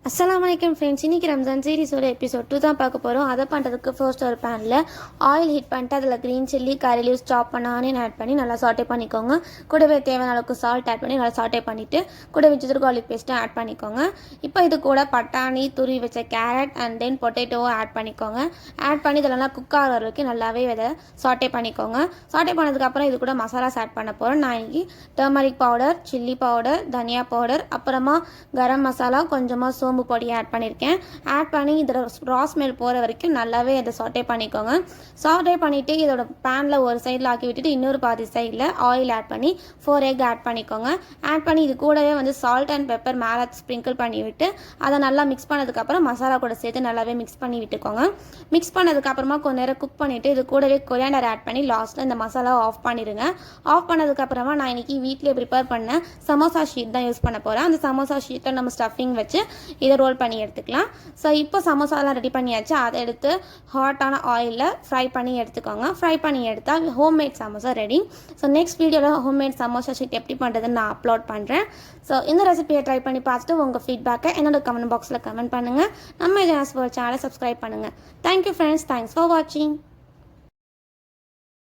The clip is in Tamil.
அஸ்ஸலாமலைக்கும் ஃப்ரெண்ட்ஸ். இன்றைக்கி ரம்ஜான் சீரிஸோட எபிசோட் 2 தான் பார்க்க போகிறோம். அதை பண்ணுறதுக்கு ஃபர்ஸ்ட் ஒரு பேனில் ஆயில் ஹீட் பண்ணிட்டு அதில் க்ரீன் சில்லி, கறி லீவ்ஸ் சாப் பண்ண ஆனியன் ஆட் பண்ணி நல்லா சாட்டே பண்ணிக்கோங்க. கூடவே தேவையான அளவுக்கு சால்ட் ஆட் பண்ணி நல்லா சாட்டே பண்ணிவிட்டு கூடவே ஜிஞ்சர் கார்லிக் பேஸ்ட்டு ஆட் பண்ணிக்கோங்க. இப்போ இது கூட பட்டாணி, துருவி வச்ச கேரட் அண்ட் தென் பொட்டேட்டோவை ஆட் பண்ணிக்கோங்க. ஆட் பண்ணி இதெல்லாம் குக் ஆகிற வரைக்கும் நல்லாவே இதை சாட்டே பண்ணிக்கோங்க. சாட்டே பண்ணதுக்கப்புறம் இது கூட மசாலாஸ் ஆட் பண்ண போகிறோம். நான் இன்றைக்கி டர்மரிக் பவுடர், சில்லி பவுடர், தனியா பவுடர், அப்புறமா கரம் மசாலா, கொஞ்சமாக சோம்பு பொடியை ஆட் பண்ணியிருக்கேன். ஆட் பண்ணி இதில் ரா ஸ்மெல் போகிற வரைக்கும் நல்லாவே இதை சாட்டே பண்ணிக்கோங்க. சாட்டே பண்ணிவிட்டு இதோட பேனில் ஒரு சைடில் ஆக்கி விட்டுட்டு இன்னொரு பாதி சைடில் ஆயில் ஆட் பண்ணி 4 எக் ஆட் பண்ணிக்கோங்க. ஆட் பண்ணி இது கூடவே சால்ட் அண்ட் பெப்பர் மேலே ஸ்ப்ரிங்கிள் பண்ணி விட்டு அதை நல்லா மிக்ஸ் பண்ணதுக்கப்புறம் மசாலா கூட சேர்த்து நல்லாவே மிக்ஸ் பண்ணி விட்டுக்கோங்க. மிக்ஸ் பண்ணதுக்கப்புறமா கொஞ்சம் நேரம் குக் பண்ணிவிட்டு இது கூடவே கொரியாண்டர் ஆட் பண்ணி லாஸ்ட்டில் இந்த மசாலாவை ஆஃப் பண்ணிடுங்க. ஆஃப் பண்ணதுக்கப்புறமா நான் இன்றைக்கி வீட்டிலே ப்ரிப்பேர் பண்ண சமோசா ஷீட் தான் யூஸ் பண்ண போகிறேன். அந்த சமோசா ஷீட்டை நம்ம ஸ்டஃபிங் வச்சு இதை ரோல் பண்ணி எடுத்துக்கலாம். ஸோ இப்போ சமோசாலாம் ரெடி பண்ணியாச்சு. அதை எடுத்து ஹாட்டான ஆயிலில் ஃப்ரை பண்ணி எடுத்துக்கோங்க. ஃப்ரை பண்ணி எடுத்தால் homemade samosa ready. So next வீடியோவில் ஹோம்மேட் சமோசா ஷீட் எப்படி பண்ணுறதுன்னு நான் அப்லோட் பண்ணுறேன். ஸோ இந்த ரெசிபியை ட்ரை பண்ணி பார்த்துட்டு உங்கள் ஃபீட்பேக்கை என்னோட கமெண்ட் பாக்ஸில் கமெண்ட் பண்ணுங்கள். நம்ம சேனலை சப்ஸ்கிரைப் பண்ணுங்கள். Thank you friends. தேங்க்ஸ் ஃபார் வாட்சிங்.